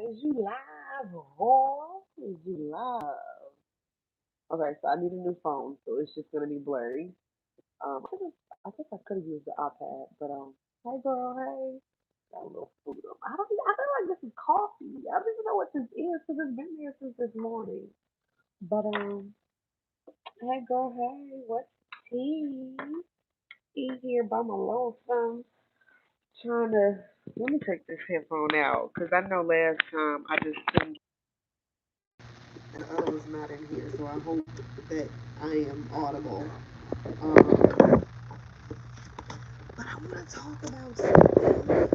Is you live, or is you live? Okay, so I need a new phone, so it's just gonna be blurry. I guess I could have used the iPad, but hey girl, hey, got a little food on. I feel like this is coffee. I don't even know what this is because it's been there since this morning. But hey girl, hey, what's tea? Tea here by my lonesome. Trying to let me take this headphone out because I know last time I just couldn't. And the other was not in here, so I hope that I am audible. Um, but I want to talk about something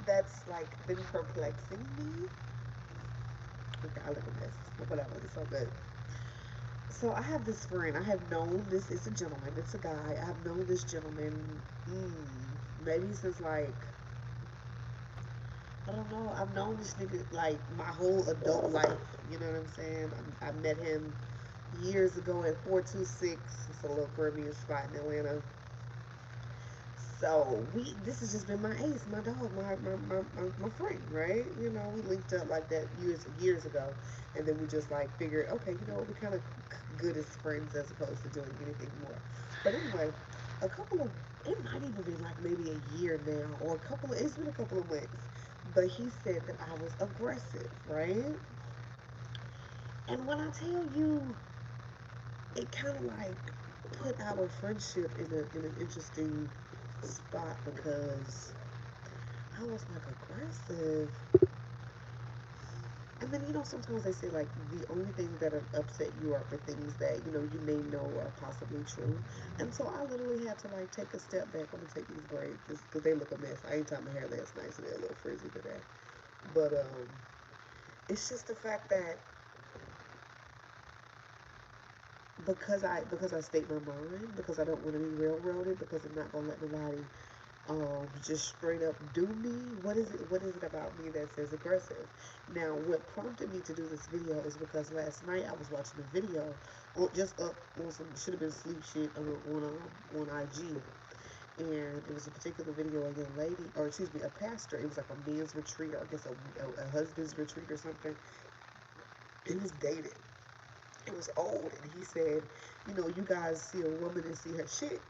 that's like been perplexing me. Okay, I look a mess, but whatever, it's all good. So I have this friend. I have known this. It's a gentleman. It's a guy. I have known this gentleman. Maybe since like I don't know. I've known this nigga like my whole adult life. You know what I'm saying? I met him years ago at 426. It's a little Caribbean spot in Atlanta. So this has just been my ace, my dog, my friend, right? You know, we linked up like that years ago, and then we just like figured, okay, you know, we're kind of good as friends as opposed to doing anything more. But anyway, a couple of it might even be like maybe a year now, or it's been a couple of months. But he said that I was aggressive, right? And when I tell you, it kind of like put our friendship in an interesting spot because I was like aggressive. And then, you know, sometimes they say like the only things that upset you are the things that, you know, you may know are possibly true. And so I literally had to like take a step back. I'm gonna take these braids because they look a mess. I ain't tied my hair last night, so they're a little frizzy today. But it's just the fact that because I state my mind, because I don't want to be railroaded, because I'm not gonna let nobody just straight up do me. What is it about me that says aggressive? Now, what prompted me to do this video is because last night I was watching a video just up on some should have been sleep shit on IG, and it was a particular video of a young lady, or excuse me, a pastor. It was like a men's retreat, or I guess a husband's retreat or something. It was dated. It was old, and he said, you know, you guys see a woman and see her shit.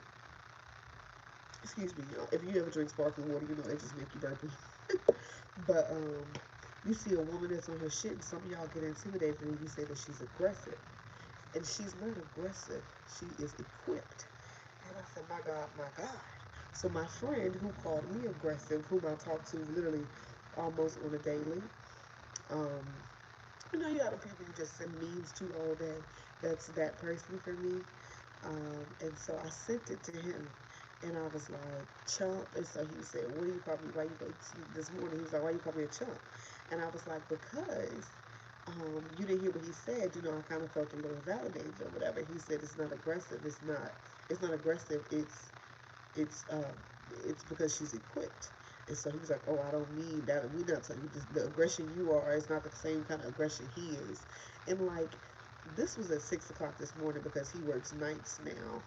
Excuse me, if you ever drink sparkling water, you know it just make you burpy. But you see a woman that's on her shit, and some of y'all get intimidated, and you say that she's aggressive, and she's not aggressive. She is equipped. And I said, my God, my God. So my friend who called me aggressive, whom I talk to literally almost on a daily, um, you know, you got the people you just send memes to all day. That's that person for me. And so I sent it to him, and I was like, chump. And so he said, what do you call me? Why you go this morning? He was like, why you call me a chump? And I was like, because you didn't hear what he said. You know, I kind of felt a little validated or whatever. He said it's not aggressive. It's not aggressive. It's because she's equipped. And so he was like, oh, I don't mean that. We not talking. The aggression you are is not the same kind of aggression he is. And like, this was at 6 o'clock this morning because he works nights now.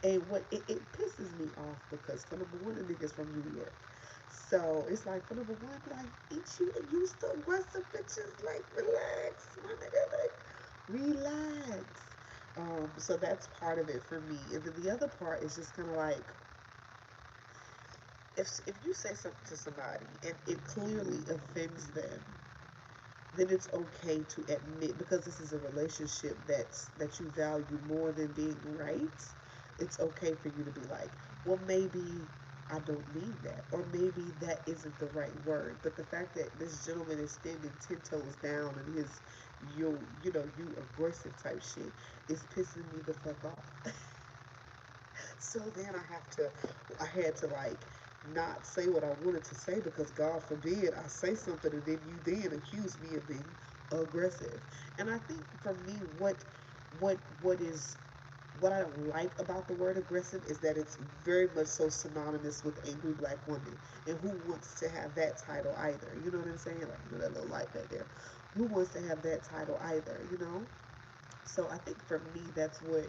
And it pisses me off because for number one, the nigga's from New York. So it's like for number one, like, ain't you used to aggressive bitches? Like, relax, my nigga, like, relax. So that's part of it for me. And then the other part is just kind of like, if you say something to somebody and it clearly offends them, then it's okay to admit, because this is a relationship that you value more than being right. It's okay for you to be like, well, maybe I don't mean that, or maybe that isn't the right word. But the fact that this gentleman is standing 10 toes down and his you aggressive type shit is pissing me the fuck off. So then I had to like not say what I wanted to say because God forbid I say something and then you then accuse me of being aggressive. And I think for me, what what is what I don't like about the word aggressive is that it's very much so synonymous with angry black woman. And who wants to have that title either? You know what I'm saying? Like, you know, that little light back there. Who wants to have that title either? You know. So I think for me, that's what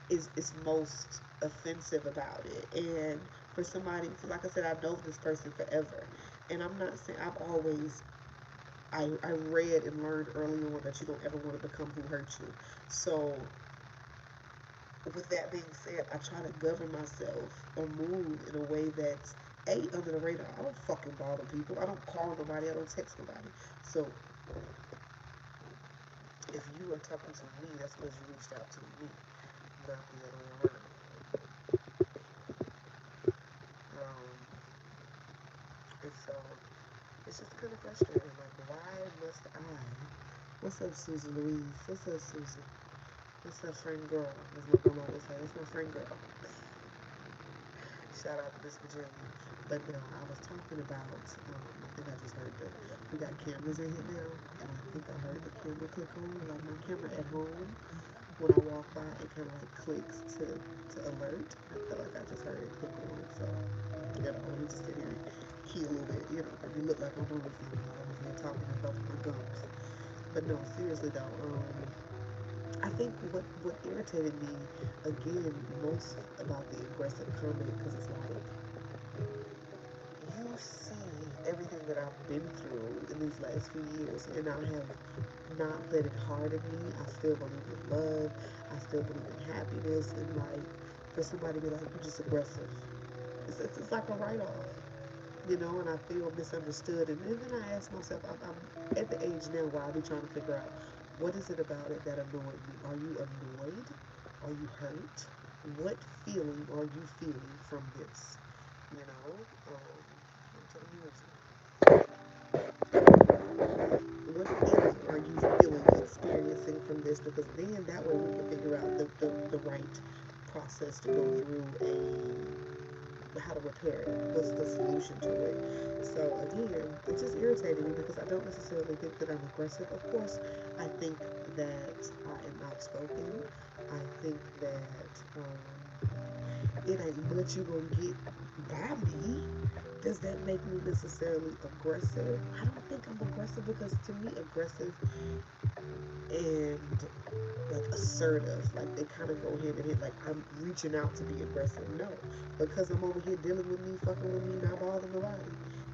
is most offensive about it. And for somebody, like I said, I've known this person forever, and I'm not saying I've always I read and learned early on that you don't ever want to become who hurt you. So with that being said, I try to govern myself or move in a way that's under the radar. I don't fucking bother people. I don't call nobody. I don't text nobody. So if you are talking to me, that's because you reached out to me, not the other way around. Um, and so it's just kind of frustrating. Like, why must I? What's up, Susan Louise? What's up, Susan? What's up, friend girl? As my grandma would say, that's my friend girl. Shout out to Miss Virginia. But no, I was talking about, I think I just heard that we got cameras in here now, and I think I heard the camera click on. Like my camera at home, when I walk by, it kind of like clicks to alert. I feel like I just heard it click on. So, you know, let me just sit here and key a little bit, you know, you look like I'm doing something. I'm over here talking and bumping my gums. But no, seriously though, I think what irritated me again most about the aggressive comment, because it's like you see everything that I've been through in these last few years, and I have not let it harden me. I still believe in love. I still believe in happiness, and like for somebody to be like, "You're just aggressive," it's like a write off. You know, and I feel misunderstood. And then I ask myself, I'm at the age now where I be trying to figure out what is it about it that annoyed me? Are you annoyed? Are you hurt? What feeling are you feeling from this? You know, what feeling are you feeling, experiencing from this? Because then that way we can figure out the right process to go through how to repair it. What's the solution to it? So again, it just irritated me because I don't necessarily think that I'm aggressive. Of course, I think that I am outspoken. I think that it ain't much you gonna get by me. Does that make me necessarily aggressive? I don't think I'm aggressive because to me, aggressive and like assertive, like they kind of go hand in hand. Like I'm reaching out to be aggressive. No, because I'm over here dealing with me, fucking with me, not bothering nobody.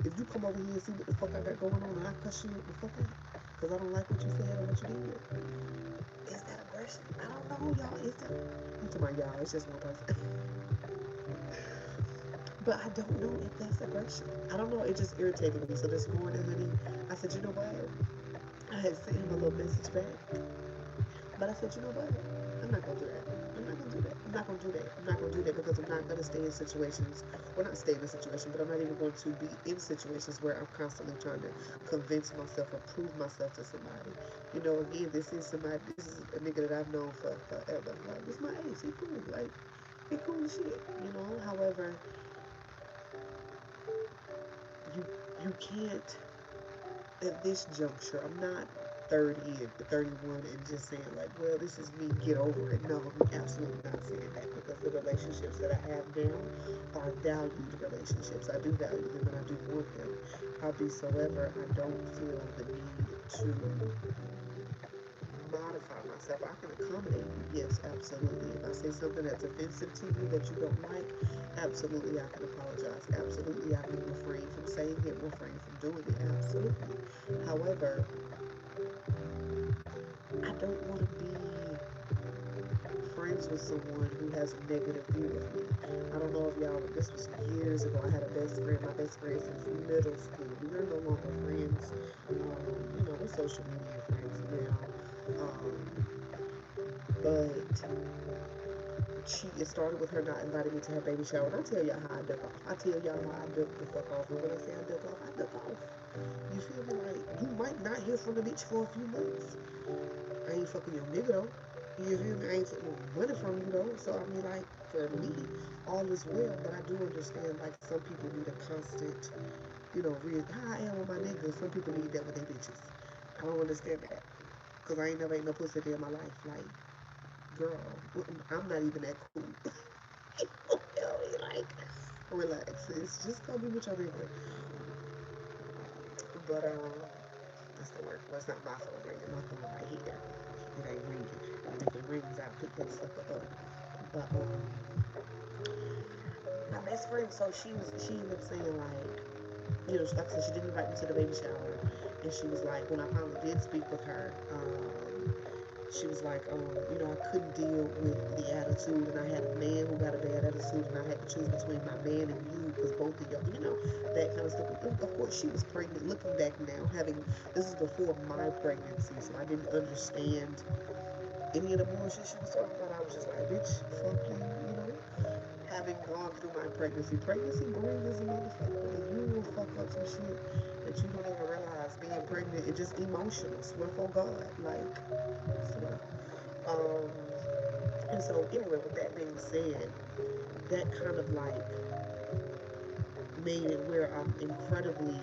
If you come over here and see what the fuck I got going on, and I cuss you the fuck out because I don't like what you said or what you did, is that aggression? I don't know, y'all. Is that? I'm talking about y'all. It's just one person. But I don't know if that's aggression. I don't know. It just irritated me. So this morning, honey, I said, you know what? I had sent him a little message back. But I said, you know what? I'm not gonna do that. I'm not gonna do that. I'm not gonna do that. I'm not gonna do that because I'm not gonna stay in situations. Well, not stay in a situation, but I'm not even going to be in situations where I'm constantly trying to convince myself or prove myself to somebody. You know, again, this is somebody. This is a nigga that I've known for forever. Like, this my age. He cool. Like, he cool as shit. You know. However, you you can't at this juncture. I'm not 30 and 31 and just saying like, well, this is me, get over it. No, I'm absolutely not saying that because the relationships that I have now are valued relationships. I do value them and I do want them. Howsoever, I don't feel the need to modify myself. I can accommodate you. Yes, absolutely. If I say something that's offensive to you that you don't like, absolutely I can apologize. Absolutely I can refrain from saying it, refrain from doing it. Absolutely. However, I don't want to be friends with someone who has a negative view of me. I don't know if y'all, this was years ago. I had a best friend, my best friend since middle school. We are no longer friends. You know, we're social media friends now. But it started with her not inviting me to her baby shower. And I tell y'all how I duck off. I tell y'all how I duck the fuck off. And when I say I duck off, I duck off. You feel me? Like, you might not hear from the bitch for a few months. I ain't fucking your nigga though. You feel me? I ain't taking money from you though. So I mean, like, for me, all is well. But I do understand, like, some people need a constant, you know, how I am with my niggas. Some people need that with their bitches. I don't understand that. Because I ain't never ate no pussy day in my life. Like, girl, I'm not even that cool. You feel me? Like, relax. It's just gonna be with your nigga. But, that's the word. Well, it's not my phone ringing. My phone right here. It ain't ringing. And if it rings, I'll pick that sucker up. But my best friend, so she ended up saying like, you know, like I said, she didn't invite me to the baby shower, and she was like, when I finally did speak with her, she was like, I couldn't deal with the attitude, and I had a man who got a bad attitude, and I had to choose between my man and you, because both of y'all, that kind of stuff. Of course, she was pregnant. Looking back now, this is before my pregnancy, so I didn't understand any of the bullshit she was talking about. I was just like, bitch, fuck you, having gone through my pregnancy boring as a motherfucker. Like, you will fuck up some shit that you don't even realize. Being pregnant, it's just emotional. Swear for God, like, swear. Um, and so anyway, with that being said, that kind of like made it where I'm incredibly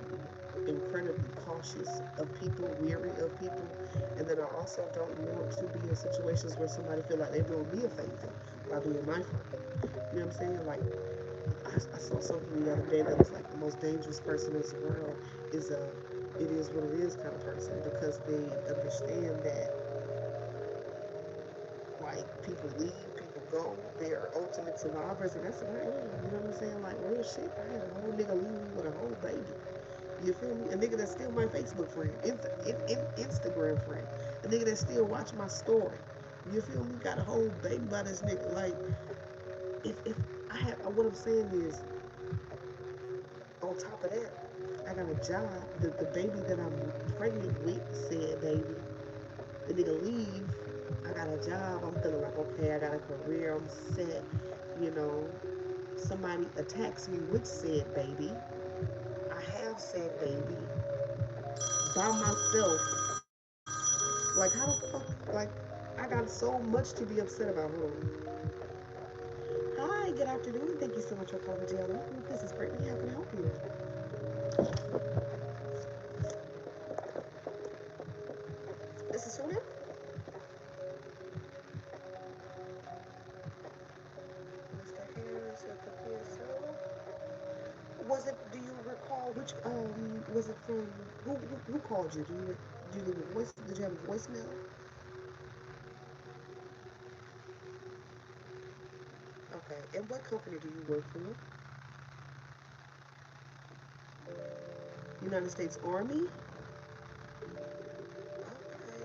cautious of people, weary of people, and then I also don't want to be in situations where somebody feel like they're doing me a favor by being my friend. You know what I'm saying? Like, I saw something the other day that was like the most dangerous person in the world is a it is what it is kind of person, because they understand that like people leave, people go, they are ultimate survivors, and that's real. You know what I'm saying? Like, real shit. I had a whole nigga leave me with a whole baby. You feel me? A nigga that's still my Facebook friend, Instagram friend, a nigga that still watch my story. You feel me? Got a whole baby by this nigga. Like, if I have, what I'm saying is, on top of that, I got a job. The baby that I'm pregnant with said, baby, the nigga leave. I got a job. I'm feeling like, okay, I got a career. I'm set. You know, somebody attacks me with said baby. I have said baby by myself. Like, how the fuck? Like, I got so much to be upset about. Hold on. Hi, good afternoon. Thank you so much for calling JLM. This is Brittany. How can I help you? This is who now? Mr. Harris at the PSO. Was it? Do you recall which? Was it from? Who called you? Do you leave a voice? Did you have a voicemail? Okay. And what company do you work for? United States Army. Okay.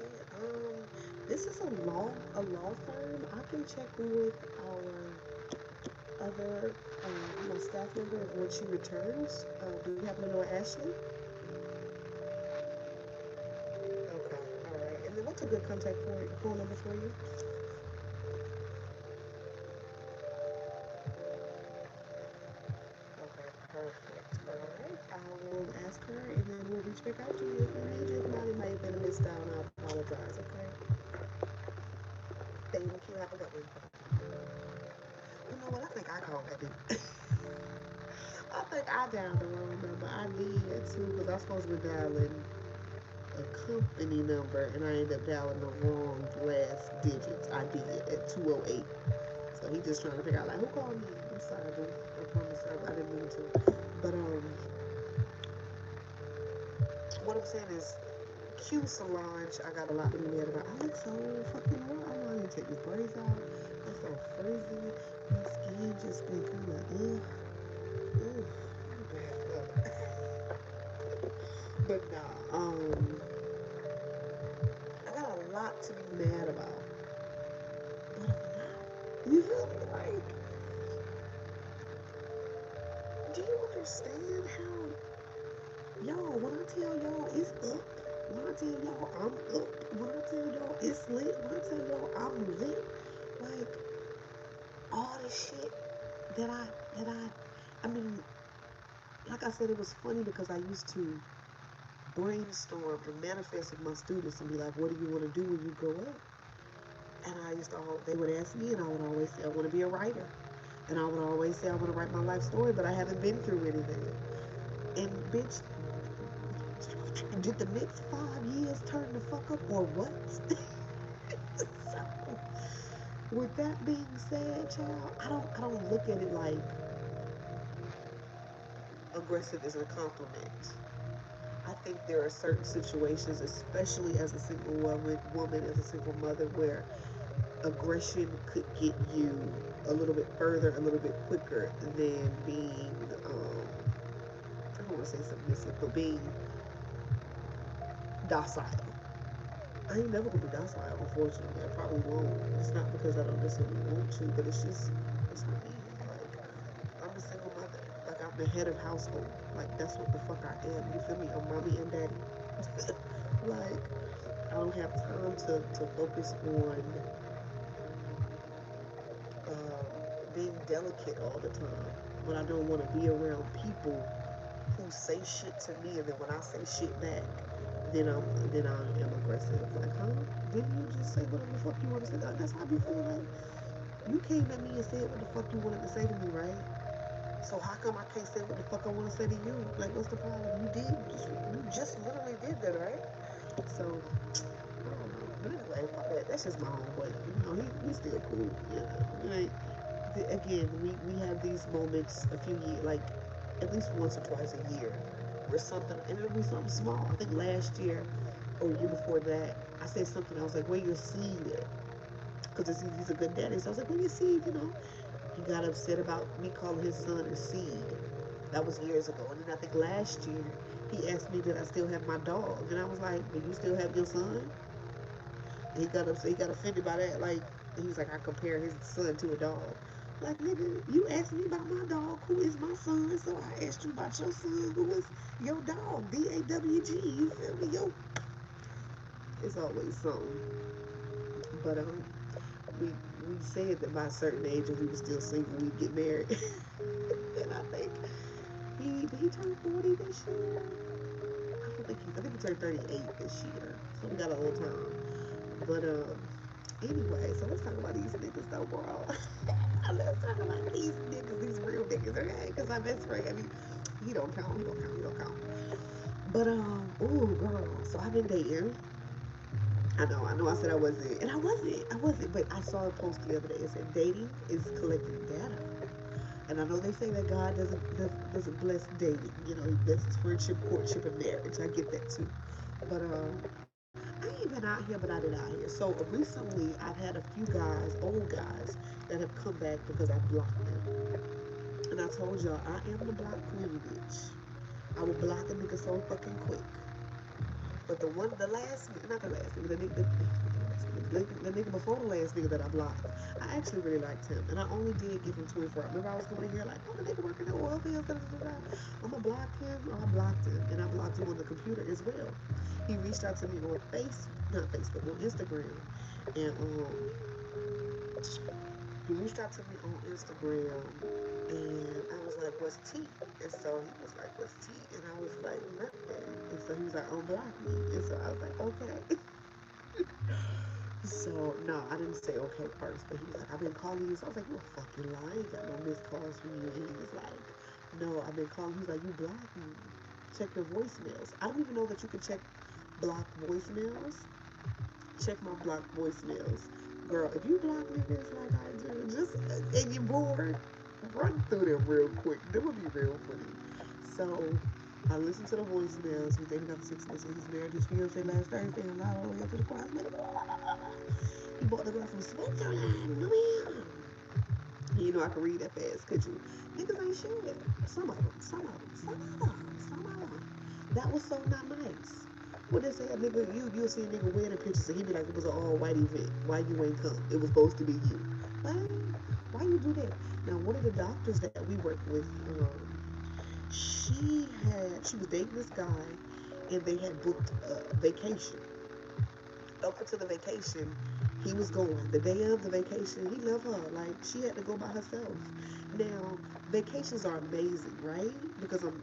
This is a law firm. I can check with my staff member when she returns. Do you happen to know Ashley? Okay. All right. And then what's a good contact phone number for you? Okay. Perfect. All right. I will ask her, and then we'll reach back out to you if we need you. If not, it might have been a missed out, and I apologize. Okay. Thank you. Have a good one. You know what? I think I called that dude. I think I dialed the wrong number. I did too, because I was supposed to be dialing a company number, and I ended up dialing the wrong last digits. I did at 208. So he just trying to figure out like who called me. I'm sorry, boo. I promise I didn't mean to. But what I'm saying is, Q Solange, I got a lot to be mad about. I look so fucking raw. I want to take these braids off. I'm so frizzy. My skin just been kind of ugh. But nah, I got a lot to be mad about, but I'm not. You feel me? Like, do you understand how, y'all, when I tell y'all it's up, when I tell y'all I'm up, when I tell y'all it's lit, when I tell y'all I'm lit, like, all the shit that I mean, like I said, it was funny because I used to brainstorm and manifest with my students and be like, what do you want to do when you grow up? And they would ask me, and I would always say, I want to be a writer. And I would always say, I want to write my life story, but I haven't been through anything. And bitch, did the next 5 years turn the fuck up or what? So, with that being said, child, I don't look at it like aggressive is a compliment. I think there are certain situations, especially as a single woman, as a single mother, where aggression could get you a little bit further, a little bit quicker than being, I don't want to say submissive, but being docile. I ain't never gonna be docile, unfortunately. I probably won't. It's not because I don't necessarily want to, but it's not me. Like, I'm a single mother. Like, I'm the head of household. Like, that's what the fuck I am. You feel me? I'm mommy and daddy. Like, I don't have time to focus on um, being delicate all the time. But I don't want to be around people who say shit to me, and then when I say shit back, then I am aggressive. Like, huh? Didn't you just say whatever the fuck you want to say? That's how I be feeling. Like, you came at me and said what the fuck you wanted to say to me, right? So how come I can't say what the fuck I want to say to you? Like, what's the problem? You just literally did that, right? So I don't know. But anyway, fuck that. That's just my homeboy. You know, he's still cool. Yeah. Like, again, we have these moments a few years, like at least once or twice a year, where something, and it'll be something small. I think last year or year before that, I said something. I was like, "Where your seed at?" Because he's a good daddy. So I was like, "Where your seed?" You know. He got upset about me calling his son a seed. That was years ago. And then I think last year he asked me, "Did I still have my dog?" And I was like, "Do you still have your son?" And he got upset. He got offended by that. Like, he was like, "I compare his son to a dog." Like, nigga, you asked me about my dog, who is my son, so I asked you about your son, who is your dog, DAWG. You feel me? Yo, it's always something. But we we said that by a certain age, if we were still single, we'd get married. And I think he turned 40 this year. I think he turned 38 this year. So we got a little time. But anyway, so let's talk about these niggas though, bro. Let's talk about these niggas, these real niggas, okay? Because my best friend, I mean, he don't count, he don't count, he don't count. But ooh, girl. So I've been dating. I know. I said I wasn't, and I wasn't. But I saw a post the other day. It said dating is collecting data, and I know they say that God doesn't bless dating. You know, he blesses friendship, courtship, and marriage. I get that too. But I ain't been out here, but I've been out here. So recently, I've had a few guys, old guys, that have come back because I blocked them. And I told y'all, I am the block queen, bitch. I will block a nigga so fucking quick. But the last, not the last nigga, the nigga before the last nigga that I blocked, I actually really liked him. And I only did give him 24 hours. Remember I was going in here like, oh, the nigga working at oil fields, I'm gonna block him, or I blocked him. And I blocked him on the computer as well. He reached out to me on not Facebook, on Instagram. And he reached out to me on Instagram, and I was like, "What's T?" And so he was like, "What's T?" And I was like, "Nothing." And so he was like, "Unblock me." And so I was like, "Okay." So no, I didn't say okay first, but he was like, "I've been calling you." So I was like, "You a fucking lie? I ain't got no missed calls from you." And he was like, "No, I've been calling." He was like, "You blocked me. Check your voicemails." I don't even know that you can check blocked voicemails. Check my blocked voicemails. Girl, if you block niggas like I do, just and you're bored, run through them real quick. Them would be real funny. So I listened to the voicemails. He dated up 6 months. He's married his fiance last Thursday and lied all the way up to the choir. He bought the girl from Switzerland. No ma'am. You know I can read that fast, could you? Niggas ain't shit. Some of them. Some of them. Some of them. Some of them. That was so not nice. What they say, a nigga, you'll see a nigga wearing pictures and he be like, it was an all white event. Why you ain't come? It was supposed to be you. What? Why you do that? Now, one of the doctors that we work with, she was dating this guy, and they had booked a vacation. Up until the vacation, he was going. The day of the vacation, he left her. Like, she had to go by herself. Now, vacations are amazing, right? Because I'm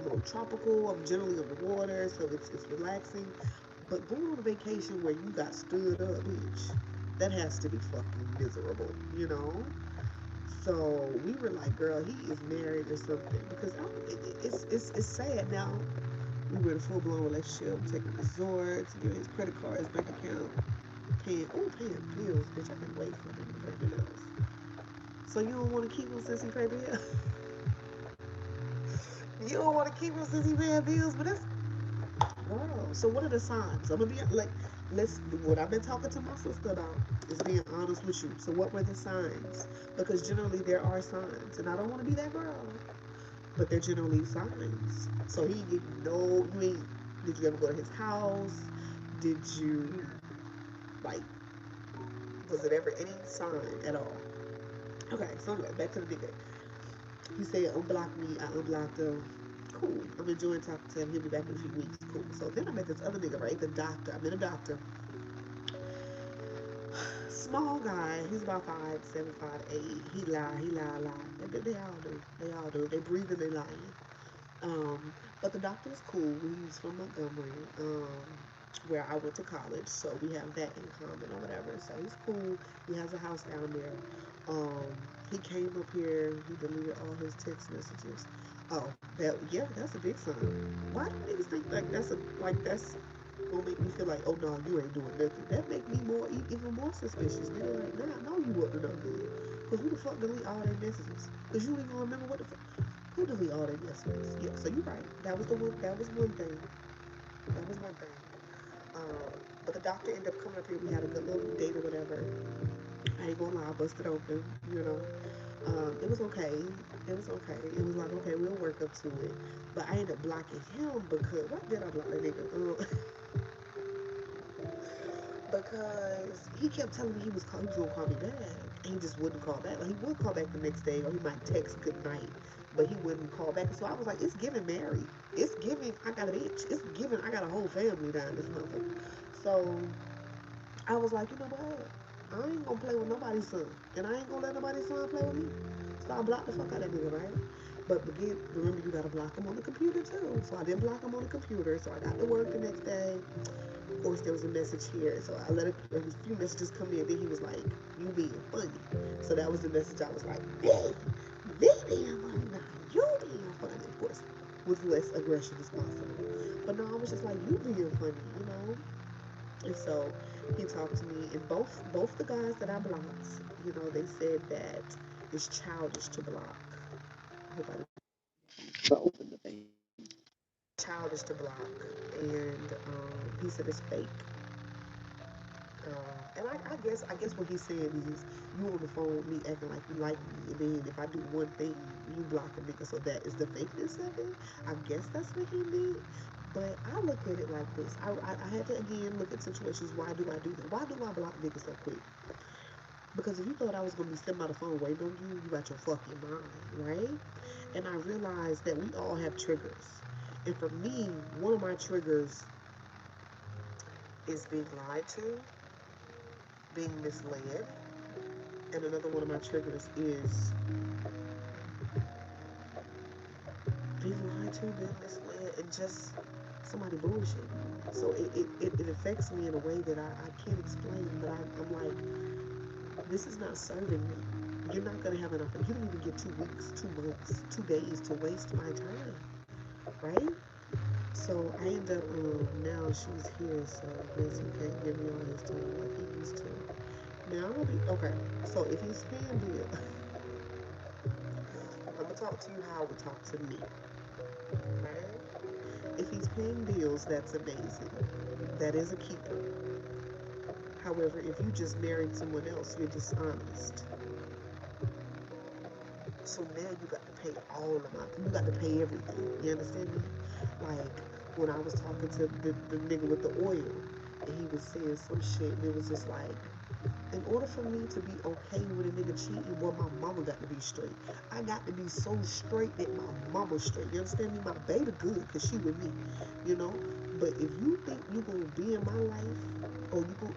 more tropical. I'm generally on the water, so it's relaxing. But going on a vacation where you got stood up, bitch, that has to be fucking miserable, you know? So we were like, girl, he is married or something. Because it's sad now. We were in a full blown relationship, taking resorts, giving his credit card, his bank account, paying bills, bitch. I can wait for him to pay bills. So you don't want to keep him since he paid bills? You don't want to keep him since he paid bills? But that's, girl. So what are the signs? I'm gonna be like, let's. What I've been talking to my sister about is being honest with you. So what were the signs? Because generally there are signs, and I don't want to be that girl, but they're generally signs. So he, no, you ain't. Did you ever go to his house? Did you, like, was it ever any sign at all? Okay, so anyway, back to the nigga. He said, unblock me. I unblocked him. Cool. I'm enjoying talking to him. He'll be back in a few weeks. Cool. So then I met this other nigga, right? The doctor. I met a doctor. Small guy. He's about 5'7", 5'8". He lie. They all do. They all do. They breathe and they lying. But the doctor is cool. He's from Montgomery, where I went to college, so we have that in common or whatever. So he's cool. He has a house down there. Um, he came up here. He deleted all his text messages. Oh, that's a big sign. Why do niggas think that's gonna make me feel like, oh no, you ain't doing nothing? That make me even more suspicious. Nigga, like, nah, I know you up to no good. Cause who the fuck delete all their messages? Cause you don't even remember what the fuck. Who delete all their messages? Yeah, so you're right. That was the one. That was one thing. That was one thing. Um, but the doctor ended up coming up here. We had a good little date or whatever. I ain't gonna lie, I busted open. You know, it was okay. It was okay. It was like, okay, we'll work up to it. But I ended up blocking him because what did I block that nigga? Because he kept telling me he was gonna call me back, and he just wouldn't call back. Like he would call back the next day, or he might text good night, but he wouldn't call back. So I was like, it's giving married. It's giving I got a bitch. It's giving I got a whole family down this motherfucker. So I was like, you know what? I ain't gonna play with nobody's son, and I ain't gonna let nobody's son play with me. So I blocked the fuck out of that nigga, right? But again, remember you gotta block him on the computer too. So I didn't block him on the computer. So I got to work the next day. Of course, there was a message here, so I let a few messages come in. Then he was like, "You being funny." So that was the message. I was like, "Me being funny, nah, you being funny." Of course, with less aggression as possible. But no, I was just like, "You being funny," you know. And so he talked to me, and both the guys that I blocked, you know, they said that it's childish to block. I hope I didn't open the thing. Childish to block, and he said it's fake. And I guess what he's saying is you on the phone with me acting like you like me, and then if I do one thing, you block a nigga. So that is the fakeness of it. I guess that's what he meant. But I look at it like this. I had to again look at situations. Why do I do that? Why do I block niggas so quick? Because if you thought I was gonna be sitting by the phone waiting on you, you got your fucking mind, right? And I realized that we all have triggers. And for me, one of my triggers is being lied to, being misled, and another one of my triggers is being lied to, being misled, and just somebody bullshit. So it affects me in a way that I can't explain, but I'm like, this is not serving me. You're not going to have enough. You didn't even get 2 weeks, 2 months, 2 days to waste my time, right? So I end up, now she's here, so Nancy can't give me all his time like he used to. Now I'm going to be, okay, so if he's paying bill, I'm going to talk to you how I would talk to me, right? If he's paying bills, that's amazing. That is a keeper. However, if you just married someone else, you're dishonest. So now you got to pay all of my, you got to pay everything. You understand me? Like when I was talking to the nigga with the oil, and he was saying some shit, and it was just like, in order for me to be okay with a nigga cheating, well, my mama got to be straight. I got to be so straight that my mama's straight. You understand me? My baby good because she with me, you know? But if you think you going to be in my life, or you going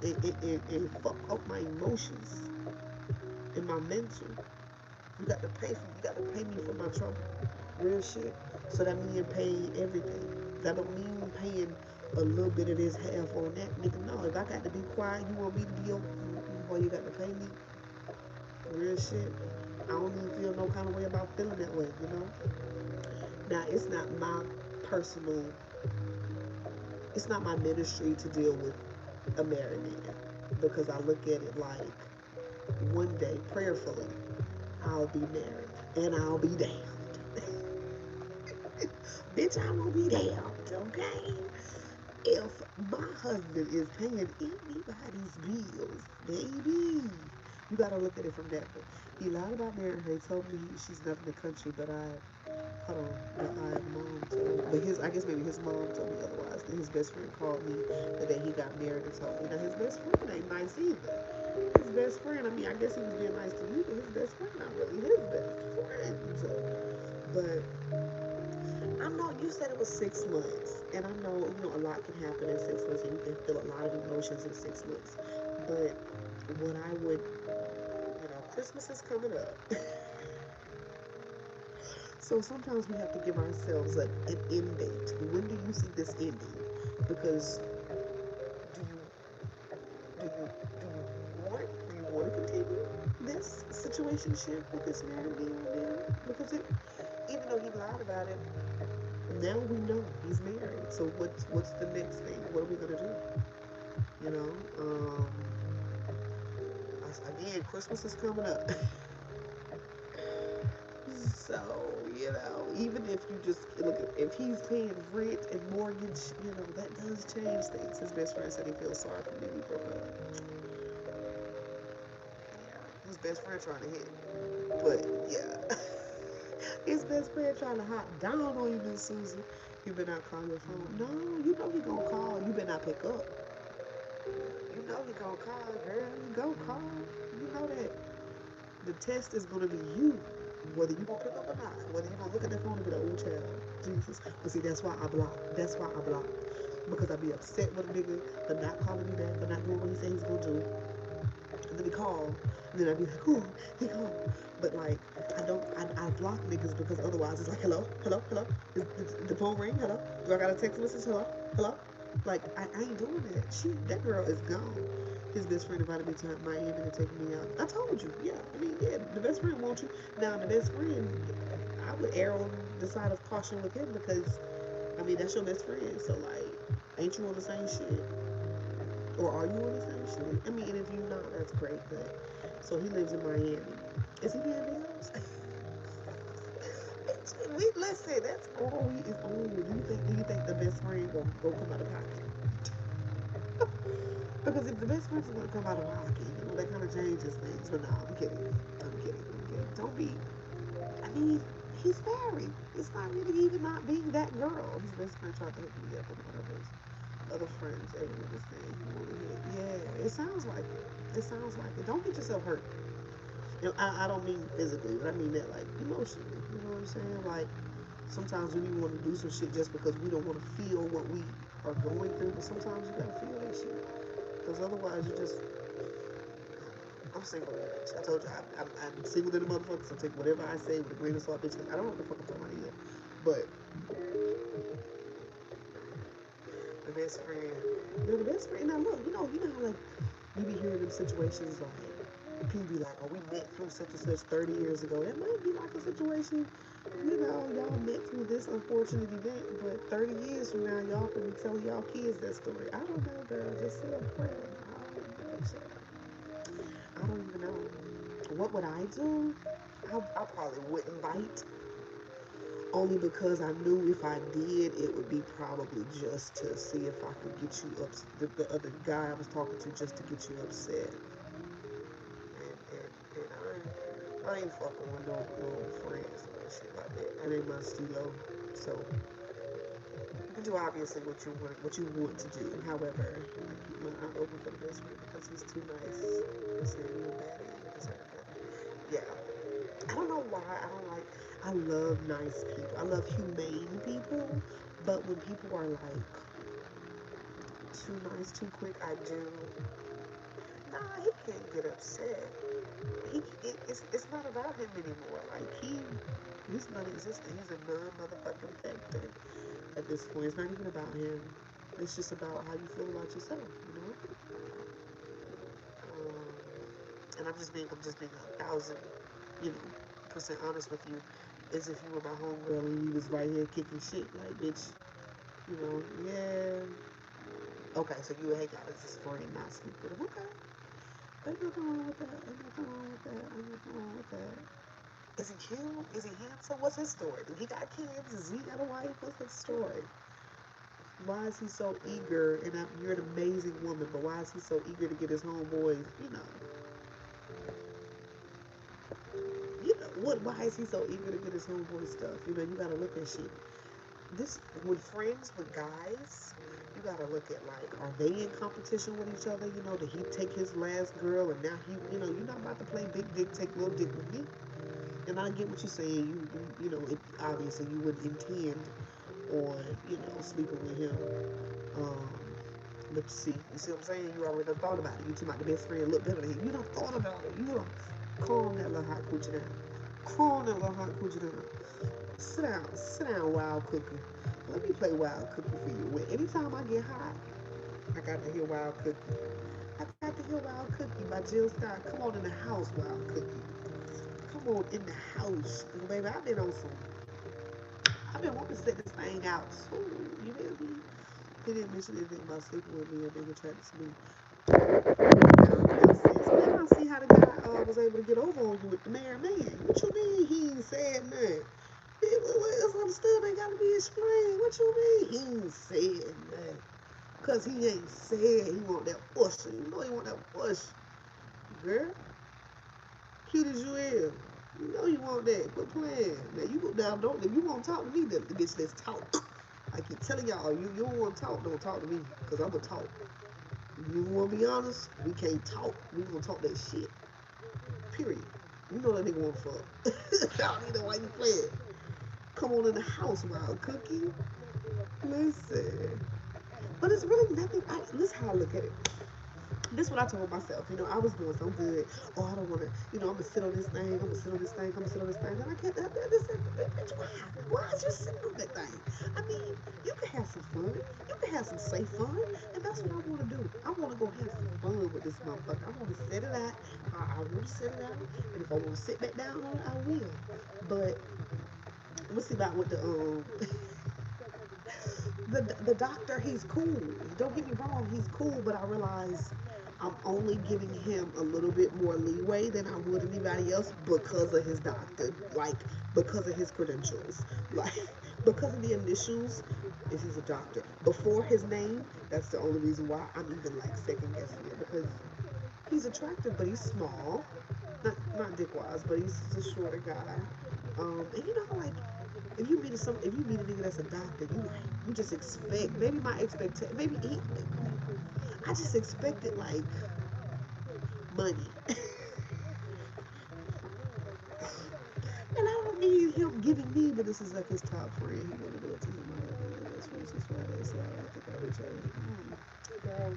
and fuck up my emotions and my mental, you got to pay for, you got to pay me for my trouble. Real shit. So that means paying everything. That don't mean paying a little bit of this half on that, nigga. No, if I got to be quiet, you want me to be open, boy, you got to pay me. Real shit. I don't even feel no kind of way about feeling that way, you know? Now, it's not my personal, it's not my ministry to deal with a married man because I look at it like one day, prayerfully, I'll be married and I'll be damned. Bitch, I will be damned, okay? If my husband is paying anybody's bills, baby, you gotta look at it from that way. He lied about marrying her. He told me she's not in the country, but hold on, but I mom told me, but I guess maybe his mom told me otherwise. surprised that his best friend called me the day he got married and told me that his best friend ain't nice either. His best friend, I mean, I guess he was being nice to me, but his best friend not really his best friend. But I know you said it was 6 months, and I know, a lot can happen in 6 months, and you can feel a lot of emotions in 6 months. But what I would, Christmas is coming up. So sometimes we have to give ourselves an end date. When do you see this ending? Because do you do you want to continue this situationship with this married man? Because even though he lied about it, now we know he's married. So what's the next thing? What are we gonna do? You know, again, Christmas is coming up. So, even if you just look at, if he's paying rent and mortgage, that does change things. His best friend said he feels sorry for me. He broke up. Yeah, his best friend trying to hit. But, yeah. His best friend trying to hop down on you, Miss Susan. You better not call your phone. No, you know he gonna call. You better not pick up. You know he gonna call, girl. You go call. You know that. The test is gonna be you. Whether you gonna pick up or not, whether you gonna look at that phone and be like, oh child, Jesus. But see, that's why I block. That's why I block. Because I be upset with a nigga for not calling me back, for not doing what he said he's gonna do. And then he call, and then I be like, ooh, he called. But like, I block niggas because otherwise it's like, hello, hello, hello. Is the phone ring? Hello. Do I got a text message? Hello, hello. Like, I ain't doing that. That girl is gone. His best friend invited me to Miami to take me out. I told you, yeah. I mean, yeah, the best friend wants you. Now, the best friend, I would err on the side of caution with him because, I mean, that's your best friend. So, like, ain't you on the same shit? Or are you on the same shit? I mean, and if you're not, that's great. But, so he lives in Miami. Is he paying bills? Listen, that's all we is on. Do you think the best friend gonna come out of pocket? Because if the best friend's gonna come out of pocket, that kind of changes things. But no, I'm kidding. I'm kidding. I'm kidding. Don't be. I mean, he's married. It's not really even not being that girl. His best friend tried to hook me up with one of his other friends. Everyone was saying he wanted it. Yeah, it sounds like it. It sounds like it. Don't get yourself hurt. I don't mean physically, but I mean that like emotionally. You know what I'm saying? Like sometimes we want to do some shit just because we don't want to feel what we are going through, but sometimes you gotta feel that shit. Because otherwise you just, I'm single, bitch. I told you, I'm single to the motherfucker, so take whatever I say with a grain of salt, bitch, because I don't know what the fuck I'm talking about here. But the best friend, the best friend, now look, how like, we be hearing them situations like, people be like, oh, we met through such and such 30 years ago. That might be like a situation, y'all met through this unfortunate event, but 30 years from now, y'all could be telling y'all kids that story. I don't know, girl. Just say a prayer. I don't even know. What would I do? I probably wouldn't bite. Only because I knew if I did, it would be probably just to see if I could get you upset. The other guy I was talking to just to get you upset. And I ain't fucking with no friends or shit like that. That ain't my stilo. So you can do obviously what you want to do. However, I keep my eye open for the best friend because he's too nice. I say you a baddie. Yeah. I don't know why I don't like. I love nice people. I love humane people. But when people are like too nice too quick, I do. Nah, he can't get upset. It's not about him anymore. Like he's non-existent. He's a non-motherfucking factor at this point. It's not even about him. It's just about how you feel about yourself. And I'm just being 1,000, you know, percent honest with you, as if you were my homegirl and you was right here kicking shit. Like, bitch, yeah. Okay, so you would hang out as his friend, not sleep with him. Okay. Ain't nothing wrong with that. Ain't nothing wrong with that. Ain't nothing wrong with that. Is he cute? Is he handsome? What's his story? Do he got kids? Is he got a wife? What's his story? Why is he so eager? And you're an amazing woman, but why is he so eager to get his homeboys? What? Why is he so eager to get his homeboy stuff? You gotta look at shit. this with friends with guys, you gotta look at like, are they in competition with each other? You know, did he take his last girl and now he, you know, you're not about to play big dick, take little dick with me. And I get what you're saying. You know, it, obviously you would intend on, you know, sleeping with him. Um, but you see what I'm saying? You already done thought about it. You two, about the best friend look better than him. You done thought about it. You done calm that little hot coochie down. Calm that little hot coochie down. Sit down, Wild Cookie. Let me play Wild Cookie for you. Anytime I get hot, I got to hear Wild Cookie. I got to hear Wild Cookie by Jill Scott. Come on in the house, Wild Cookie. Come on in the house. Baby, I've been wanting to set this thing out. So, you feel me? He didn't mention anything about sleeping with me or nigga trying to sleep. Now I see how the guy was able to get over on you with the married man. What you mean he ain't said nothing? It's understood, they gotta be explained. What you mean he ain't said nothing? Cause he ain't said he want that pussy. You know he want that pussy. Girl, cute as you is. You know you want that. Quit playing. Now you go down, don't if you wanna talk to me, then bitch, let's talk. I keep telling y'all, you don't wanna talk, don't talk to me. Cause I'ma talk. If you wanna be honest, we can't talk. We gonna talk that shit. Period. You know that nigga want fuck. I don't even know why you playing. Come on in the house, Wild Cookie. Listen. But it's really nothing. Listen how I look at it. This is what I told myself. You know, I was doing so good. Oh, I don't want to, you know, I'm going to sit on this thing. I'm going to sit on this thing. I'm going to sit on this thing. And I can't, bitch, why is you sitting on that thing? I mean, you can have some fun. You can have some safe fun. And that's what I want to do. I want to go have some fun with this motherfucker. I want to set it out. I want to set it out. And if I want to sit back down on it, I will. But let's see about what the doctor, he's cool. Don't get me wrong, he's cool, but I realize I'm only giving him a little bit more leeway than I would anybody else because of his doctor, like because of his credentials, like because of the initials. If he's a doctor, before his name, that's the only reason why I'm even like second guessing it because he's attractive, but he's small. Not dick wise, but he's a shorter guy. And you know, like if you meet a nigga that's a doctor, you just expect maybe my expectation I just expected like money. And I don't need him giving me, but this is like his top friend. He gonna do it to him. That's friend since Friday, so I think I would tell you. Girl.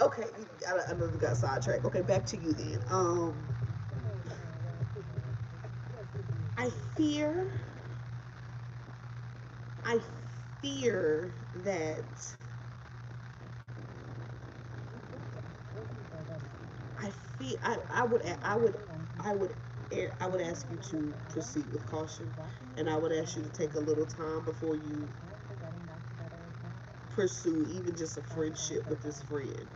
Okay, I know we got sidetracked. Okay, back to you then. I fear, I fear that I feel I would ask you to proceed with caution, and I would ask you to take a little time before you pursue even just a friendship with this friend.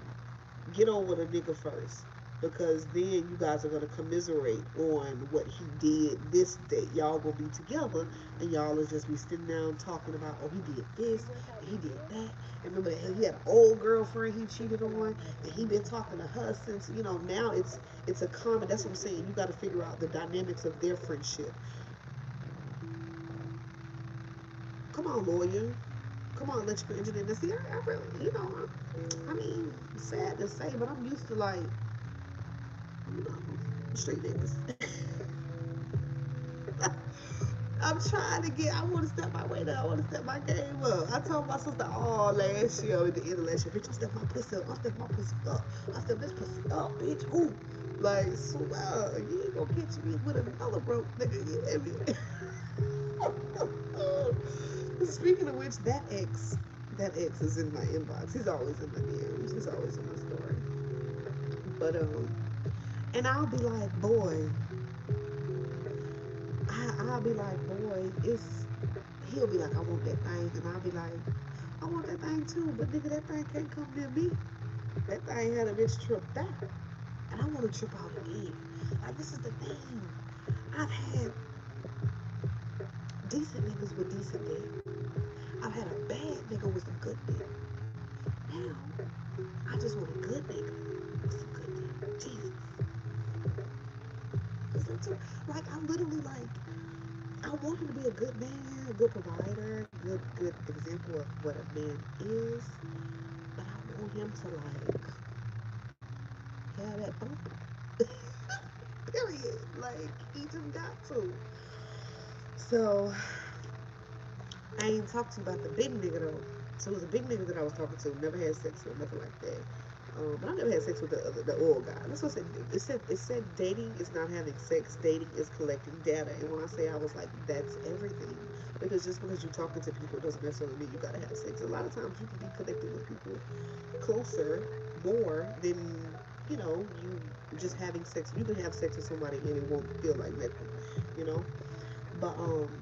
Get on with a nigga first. Because then you guys are gonna commiserate on what he did this day. Y'all gonna be together and y'all will just be sitting down talking about, oh, he did this and he did that. And remember that he had an old girlfriend he cheated on and he been talking to her since, you know, now it's a common, that's what I'm saying. You gotta figure out the dynamics of their friendship. Come on, lawyer. Come on, electrical engineer. Now, see, I really, you know, I mean, sad to say, but I'm used to like, you know, straight niggas. I'm trying to get. I want to step my way down. I want to step my game up. I told my sister all last year at the end of last year, bitch, I'm stepping my pussy up. I'm stepping my pussy up. I step this pussy up, bitch. Ooh, like swear, you ain't gonna catch me with another broke nigga. You hear me? Speaking of which, that ex is in my inbox. He's always in my DMs. He's always in my story. But and I'll be like, boy, I'll be like, boy, it's. He'll be like, I want that thing, and I'll be like, I want that thing too, but nigga, that thing can't come near me. That thing had a bitch tripped out, and I want to trip out again. Like this is the thing. I've had decent niggas with decent dick. I've had a bad nigga with some good dick. Now, I just want a good nigga with some good dick. Jesus. Like I literally like I want him to be a good man, a good provider, good example of what a man is. But I want him to like have that bump. Period. Like he just got to. So I ain't talked to you about the big nigga though. So it was a big nigga that I was talking to. Never had sex with, nothing like that. But I never had sex with the old guy. That's what it said dating is not having sex. Dating is collecting data. And when I say I was like, that's everything. Because just because you're talking to people doesn't necessarily mean you gotta have sex. A lot of times you can be connected with people closer, more than you just having sex. You can have sex with somebody and it won't feel like nothing. You know. But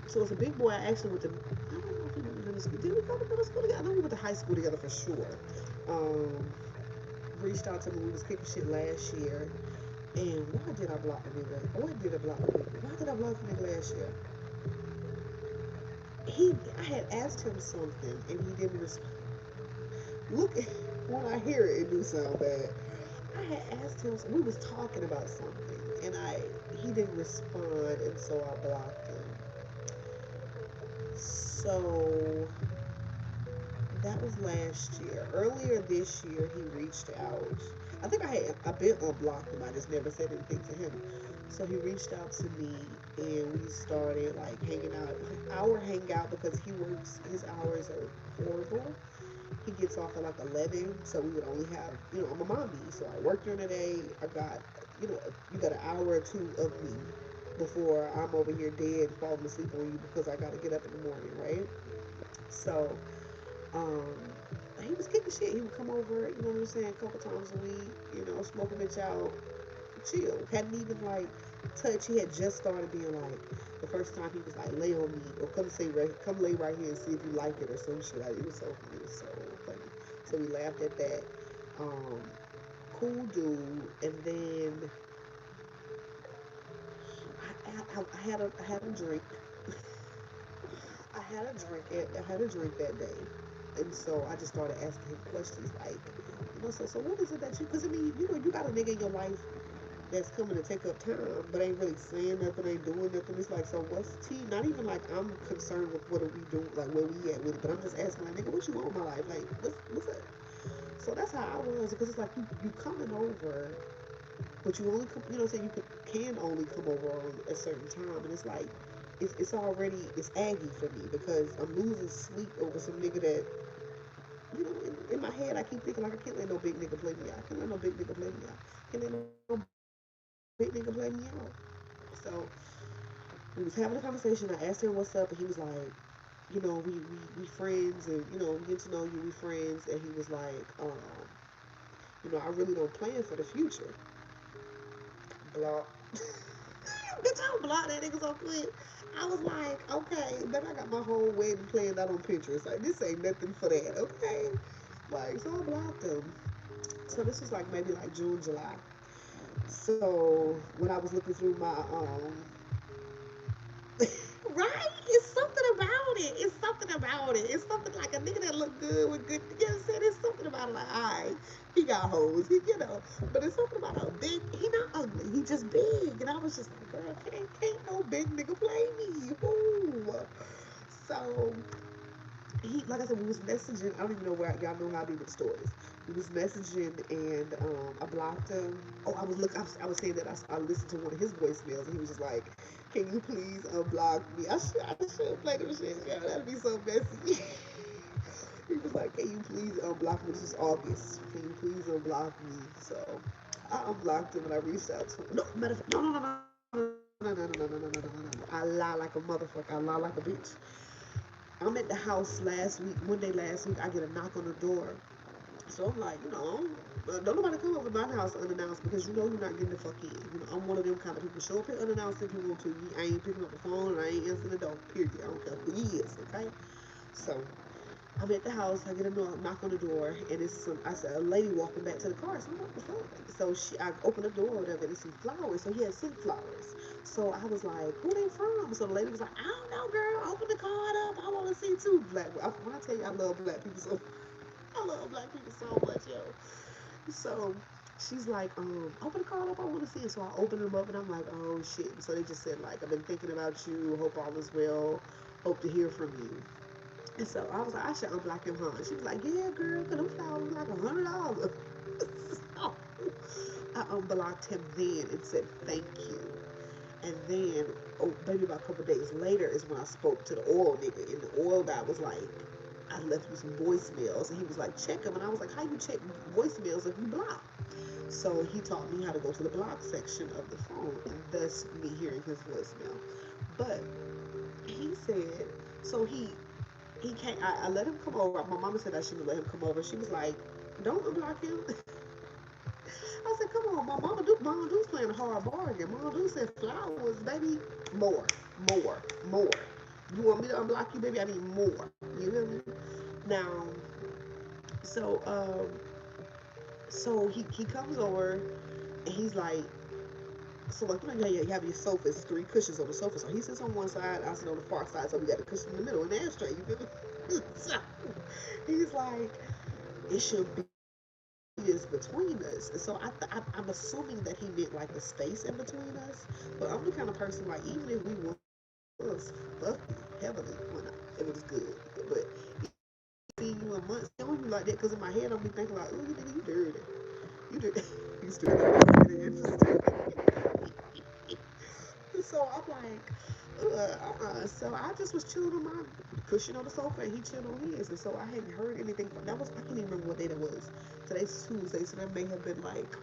so as a big boy, I actually went to. I don't know if we went to middle school. Did we go to middle school together? I know we went to high school together for sure. Um, Reached out to me. We was kicking shit last year. And why did I block the nigga? Why did I block the nigga? Why did I block the nigga last year? I had asked him something and he didn't respond. Look, when I hear it, it do sound bad. I had asked him. We was talking about something, and he didn't respond, and so I blocked him. So that was last year. Earlier this year, he reached out. I've been unblocked him. I just never said anything to him. So he reached out to me, and we started like hanging out. Our hangout because he works. His hours are horrible. He gets off at like 11, so we would only have, I'm a mommy, so I work during the day. I got, you got an hour or two of me before I'm over here dead falling asleep on you because I got to get up in the morning, right? So um, he was kicking shit. He would come over, you know what I'm saying, a couple times a week, smoke a bitch out, chill. Hadn't even like touch. He had just started being like, the first time he was like, lay on me or come lay right here and see if you like it or some shit. Like, it was so funny. It was so funny. So we laughed at that. Um, cool dude. And then I had a drink. I had a drink that day. And so I just started asking him questions like, so what is it that you, because I mean, you got a nigga in your life that's coming to take up time, but ain't really saying nothing, ain't doing nothing. It's like, so what's the tea? Not even like I'm concerned with what are we doing, like where we at with it, but I'm just asking, like, nigga, what you want in my life? Like, what's up? So that's how I was, because it's like you coming over, but you only come, say you can only come over on a certain time, and it's like, it's already, it's aggy for me because I'm losing sleep over some nigga that, in my head I keep thinking like I can't let no big nigga play me out. I can't let no big nigga play me out. I can't let no big nigga play me out. So we was having a conversation. I asked him what's up, and he was like, we friends, and we get to know you, we friends. And he was like, I really don't plan for the future. Block. Bitch, I don't block that nigga so quick. I was like, okay, then I got my whole wedding planned out on Pinterest. Like, this ain't nothing for that, okay? Like, so I blocked him. So this was like maybe like June, July. So when I was looking through my right? It's something about it. It's something about it. It's something like a nigga that look good with good. You know what I'm saying? It's something about it. Like, alright, he got hoes. But it's something about a big. He not ugly. He just big. And I was just like, girl, can't no big nigga play me. Ooh. So he, like I said, we was messaging. I don't even know where y'all know how I do with the stories. We was messaging, and I blocked him. Oh, I was saying that I listened to one of his voicemails, and he was just like, "Can you please unblock me?" I should play them shit. Yeah, that'd be so messy. He was like, "Can you please unblock me?" This is August. Can you please unblock me? So I unblocked him, and I reached out to him. No, matter of fact, no. I lie like a motherfucker. I lie like a bitch. I'm at the house last week, one day last week, I get a knock on the door. So I'm like, don't nobody come over to my house unannounced because you're not getting the fuck in. I'm one of them kind of people. Show up here unannounced if you want to. I ain't picking up the phone and I ain't answering the door. Period. I don't care who he is, okay? So I'm at the house. I get a knock on the door, and I said a lady walking back to the car. So I'm like, what's up? I open the door or whatever, and see flowers. So he had sent flowers. So I was like, who they from? So the lady was like, I don't know, girl. Open the card up. I want to see two black. When I tell you I love black people so, I love black people so much, yo. So she's like, open the call up, I want to see it. So I open them up and I'm like, oh shit. So they just said like, I've been thinking about you, hope all is well, hope to hear from you. And so I was like, I should unblock him, huh? She was like, yeah, girl, cause them flowers was like $100. So I unblocked him then and said thank you. And then, oh, maybe about a couple days later is when I spoke to the oil nigga, and the oil guy was like, I left you some voicemails, and he was like, check them, and I was like, how you check voicemails if you block? So he taught me how to go to the block section of the phone, and thus me hearing his voicemail. But he said, so he can't. I let him come over. My mama said I shouldn't let him come over. She was like, don't unblock him. I said, come on, Mama Du's playing a hard bargain. Mama Du said flowers, baby, more, more, more. You want me to unblock you, baby? I need more. You hear me? Now, so he comes over and he's like, so like you have your sofa, it's three cushions on the sofa. So he sits on one side, I sit on the far side, so we got a cushion in the middle and the ashtray. You feel me? So he's like, it should be is between us. And so I'm assuming that he meant like the space in between us. But I'm the kind of person like even if we was fucking heavily when it was good, but see you in months telling you like that because in my head I'll be thinking like, oh, you dirty, you dirty, you stupid. So I'm like, so I just was chilling on my cushion on the sofa and he chilled on his. And so I hadn't heard anything from that was I can't even remember what day that was. Today's Tuesday, so that may have been like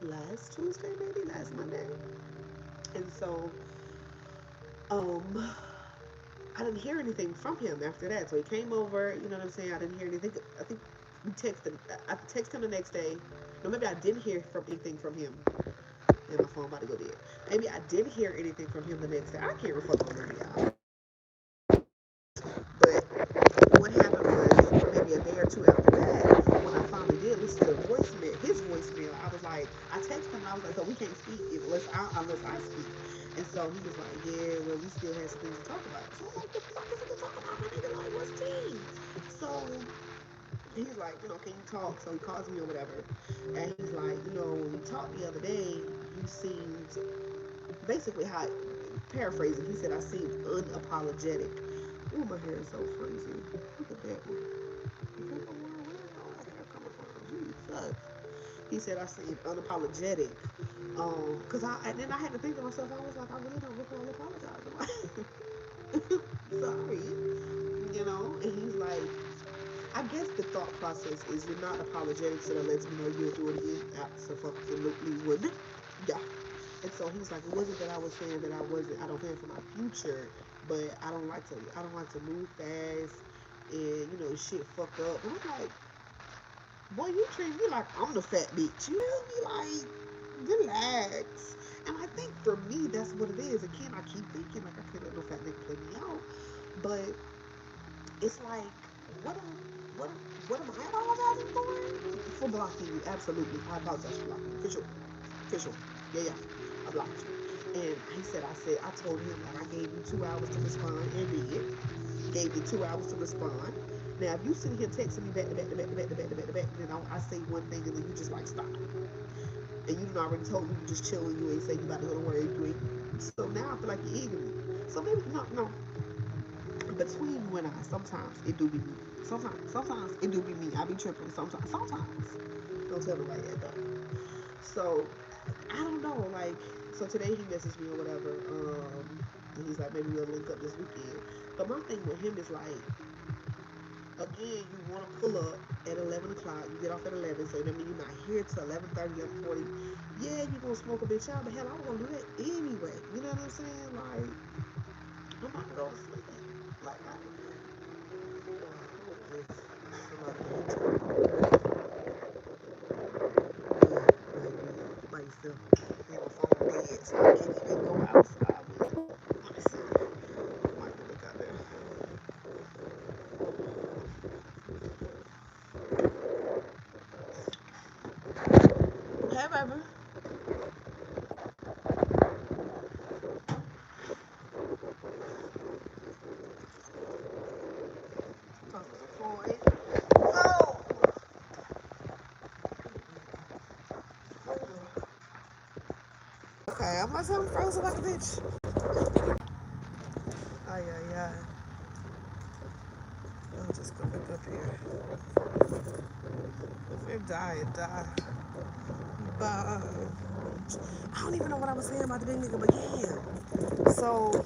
last Tuesday, maybe last Monday. And so um I didn't hear anything from him after that. So he came over, you know what I'm saying? I didn't hear anything. I think we texted. I texted him the next day. No, maybe I didn't hear from anything from him. And my phone about to go dead. Maybe I did hear anything from him the next day. I can't fucking remember, y'all. But what happened was maybe a day or two after that, when I finally did listen to the voicemail, his voicemail, I was like, I texted him and I was like, so we can't speak unless I speak. And so he was like, yeah, well, we still have some things to talk about. So I'm like, the fuck is it to talk about, my nigga? Like, what's tea? So he's like, can you talk? So he calls me or whatever. And he's like, when we talked the other day, you seemed basically how, paraphrasing, he said, I seemed unapologetic. Oh, my hair is so crazy. Look at that one. Where all that hair coming from? Jesus. He said I seemed unapologetic. Cause and then I had to think to myself, I was like, I really don't recall apologizing. Like, sorry. And he's like, I guess the thought process is you're not apologetic, so that lets me know you'll do it again. Absolutely wouldn't. Yeah. And so he's like, it wasn't that I was saying that I don't plan for my future, but I don't like to move fast and, shit fuck up. And I'm like, boy, you treat me like I'm the fat bitch. You know me like, relax. And I think for me, that's what it is. Again, I keep thinking like I can't let no fat nigga play me out. But it's like, what am, what, what am I apologizing for? For blocking you, absolutely. I apologize for blocking you, for sure, for sure. Yeah, yeah, I blocked you. And I told him that I gave you 2 hours to respond, and did. Gave you 2 hours to respond. Now, if you sit here texting me back to back to back to back to back to back to back, then I say one thing and then you just like stop. And you done already told me you just chilling, you ain't say you about to go to work, you ain't. So now I feel like you're eating me. So maybe no, between you and I, sometimes it do be me. Sometimes it do be me. I be tripping sometimes. Don't tell nobody that though. So I don't know, like, so today he messaged me or whatever, and he's like, maybe we'll link up this weekend. But my thing with him is like, again, you want to pull up at 11 o'clock, you get off at 11, so that means you're not here till 11:30, 11:40. Yeah, you're going to smoke a bitch out, but hell, I was going to do that anyway. You know what I'm saying? Like, I'm about to go to sleep. Like, by yourself. And the phone dead, so I can't even go outside with it. Let me see. Might go look out there. Hey, baby. Talking to Floyd. So, My tongue frozen like a bitch. Ay, ay, ay. I'll just go back up here. If it die, it die. But I don't even know what I was saying about the big nigga, but yeah. So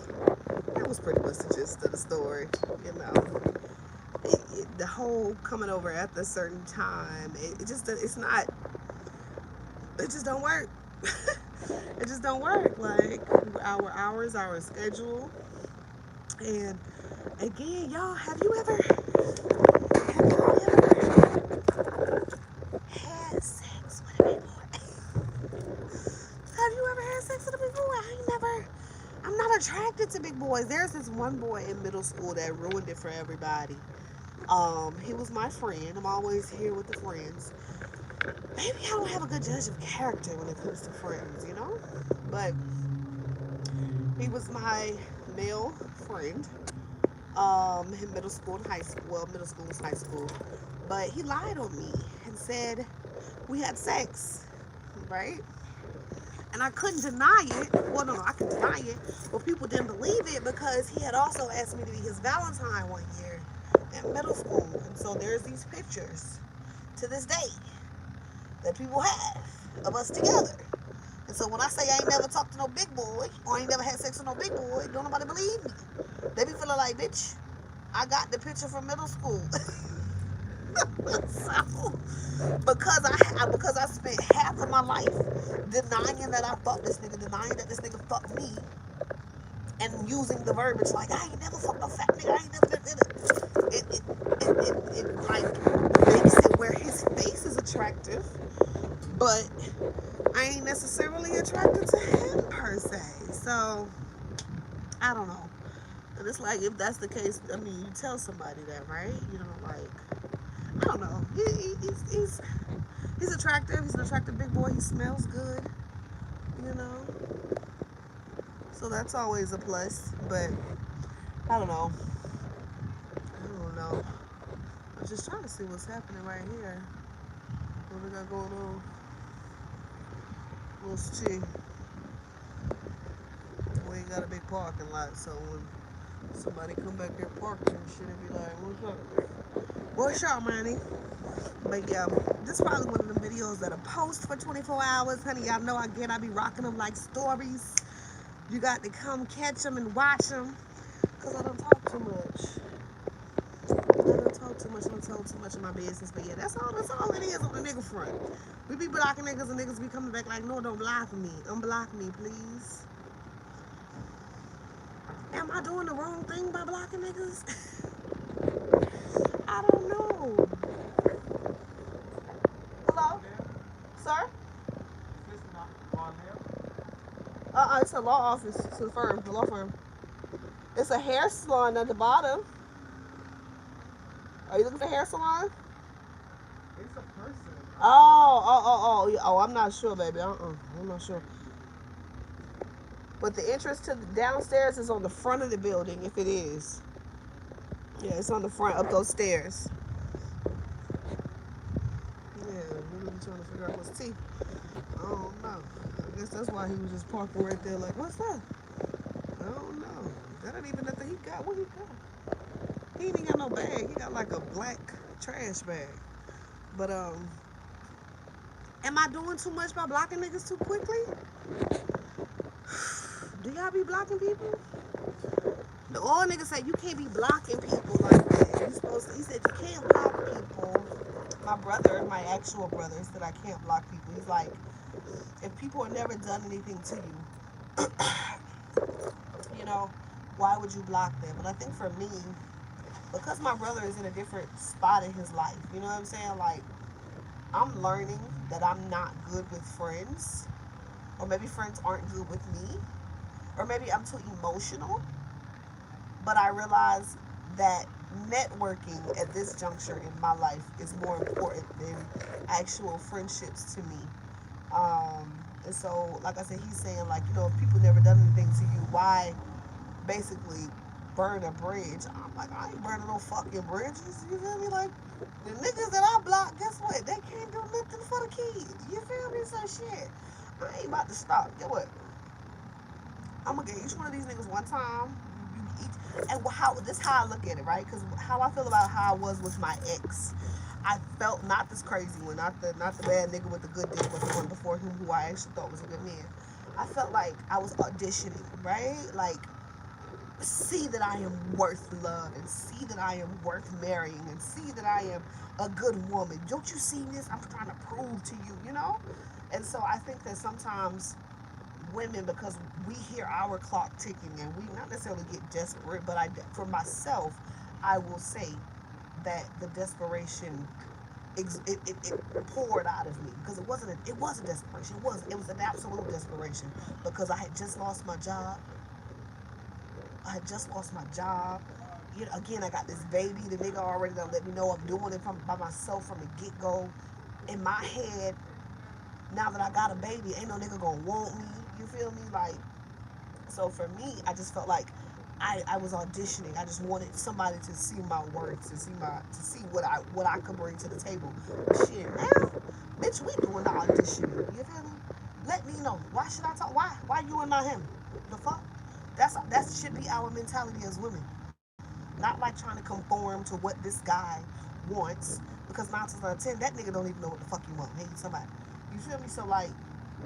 that was pretty much the gist of the story, you know. The whole coming over at a certain time, it just don't work. It just don't work. Like our hours, our schedule, and again, y'all, have you ever had sex with a big boy? Have you ever had sex with a big boy? I'm not attracted to big boys. There's this one boy in middle school that ruined it for everybody. He was my friend. I'm always here with the friends. Maybe I don't have a good judge of character when it comes to friends, you know? But he was my male friend. In middle school and high school. Well, middle school was high school. But he lied on me and said we had sex, right? And I couldn't deny it. Well, no, I could deny it. But people didn't believe it because he had also asked me to be his Valentine one year in middle school. And so there's these pictures to this day that people have of us together. And so when I say I ain't never talked to no big boy or I ain't never had sex with no big boy, don't nobody believe me. They be feeling like, bitch, I got the picture from middle school. So, because I spent half of my life denying that I fucked this nigga, denying that this nigga fucked me, and using the verbiage like I ain't never fucked no fat nigga, I ain't never did it like makes it where his face is attractive, but I ain't necessarily attracted to him per se. So I don't know. And it's like, if that's the case, I mean, you tell somebody that, right? You know, like, I don't know. He's attractive. He's an attractive big boy. He smells good, you know. So that's always a plus. But I don't know. I'm just trying to see what's happening right here. What we got going on? We'll see. We ain't got a big parking lot, so when somebody come back here parking and shit, and be like, what's up? What's up, money? But yeah, this is probably one of the videos that I post for 24 hours. Honey, y'all know I be rocking them like stories. You got to come catch them and watch them. Because I don't talk too much. I don't talk too much of my business. But yeah, that's all it is on the nigga front. We be blocking niggas and niggas be coming back like, no, don't block me. Unblock me, please. Am I doing the wrong thing by blocking niggas? I don't know. Hello? Sir? It's a law office. It's a firm, a law firm. It's a hair salon at the bottom. Are you looking for a hair salon? It's a person. Oh, I'm not sure, baby. I'm not sure. But the entrance to the downstairs is on the front of the building, if it is. Yeah, it's on the front, up those stairs. Yeah, we're really trying to figure out what's tea. I don't know. I guess that's why he was just parking right there like, what's that? I don't know. That ain't even nothing he got. What he got? He ain't even got no bag. He got like a black trash bag. But, am I doing too much by blocking niggas too quickly? Do y'all be blocking people? The old nigga said you can't be blocking people like that. He said you can't block people. My brother, my actual brother, said I can't block people. He's like, if people have never done anything to you, you know, why would you block them? And I think for me, because my brother is in a different spot in his life, you know what I'm saying? Like, I'm learning that I'm not good with friends, or maybe friends aren't good with me, or maybe I'm too emotional. But I realize that networking at this juncture in my life is more important than actual friendships to me. And so, like I said, he's saying, like, you know, if people never done anything to you, why basically burn a bridge? I'm like, I ain't burning no fucking bridges. You feel me? Like, the niggas that I block, guess what? They can't do nothing for the kids. You feel me? So shit, I ain't about to stop. Get what? I'm gonna get each one of these niggas one time. You each, and how this how I look at it, right? Because how I feel about how I was with my ex, I felt not this crazy one, not the bad nigga with the good dick, but the one before him who I actually thought was a good man. I felt like I was auditioning, right? Like, see that I am worth love, and see that I am worth marrying, and see that I am a good woman. Don't you see this? I'm trying to prove to you, you know? And so I think that sometimes women, because we hear our clock ticking and we not necessarily get desperate, but for myself, I will say that the desperation it poured out of me, because it wasn't desperation, it was an absolute desperation, because I had just lost my job. You know, again, I got this baby. The nigga already done let me know I'm doing it by myself from the get go. In my head, now that I got a baby, ain't no nigga gonna want me. You feel me? Like, so for me, I just felt like I was auditioning. I just wanted somebody to see my work, to see what I could bring to the table. Shit, now, bitch, we doing the auditioning. You feel me? Let me know. Why should I talk? Why you and not him? The fuck? That should be our mentality as women. Not like trying to conform to what this guy wants, because 9 times out of 10, that nigga don't even know what the fuck you want. Hey, somebody. You feel me? So like,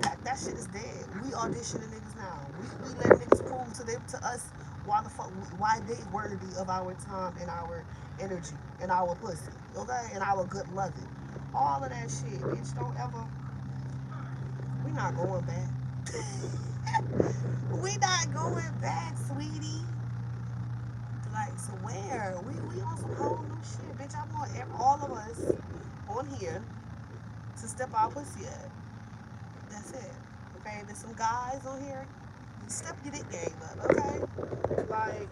that shit is dead. We auditioning niggas now. We let niggas prove to us why the fuck why they worthy of our time and our energy and our pussy, okay, and our good loving. All of that shit, bitch. Don't ever. We not going back. We not going back, sweetie. Like, so where? We on some whole new shit, bitch. I want all of us on here to step our pussy up. That's it. Okay, there's some guys on here. Step your dick game up, okay? Like,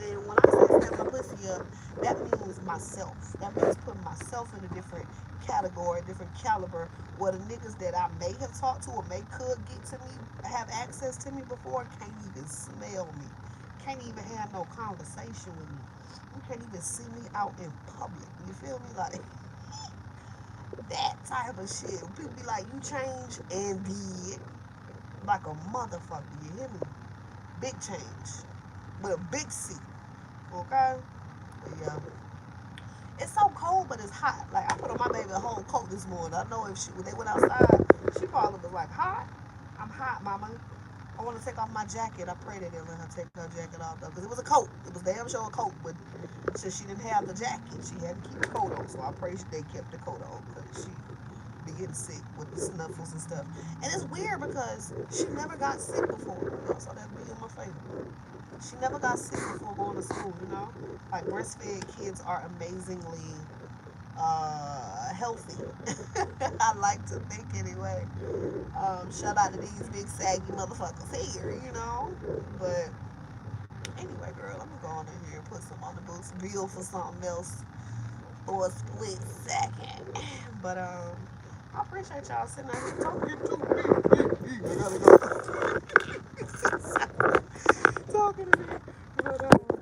and when I say step my pussy up, that means myself. That means putting myself in a different category, different caliber, where the niggas that I may have talked to or may could get to me, have access to me before, can't even smell me. Can't even have no conversation with me. You can't even see me out in public. You feel me? Like, that type of shit. People be like, you changed, and did, like a motherfucker. You hear me? Big change. With a big C. Okay? But yeah. It's so cold, but it's hot. Like, I put on my baby a whole coat this morning. I know when they went outside, she probably was like, hot? I'm hot, mama. I want to take off my jacket. I pray they didn't let her take her jacket off, though, because it was a coat. It was damn sure a coat, but since she didn't have the jacket, she had to keep the coat on. So I pray they kept the coat on, because she be getting sick with the snuffles and stuff. And it's weird because she never got sick before, so that'd be in my favor. She never got sick before going to school, you know? Like, breastfed kids are amazingly healthy. I like to think anyway. Shout out to these big saggy motherfuckers here, you know? But anyway, girl, I'm gonna go on in here and put some on the books, bill for something else for a split second. But I appreciate y'all sitting out here talking to me. I gotta go. Talking to me. But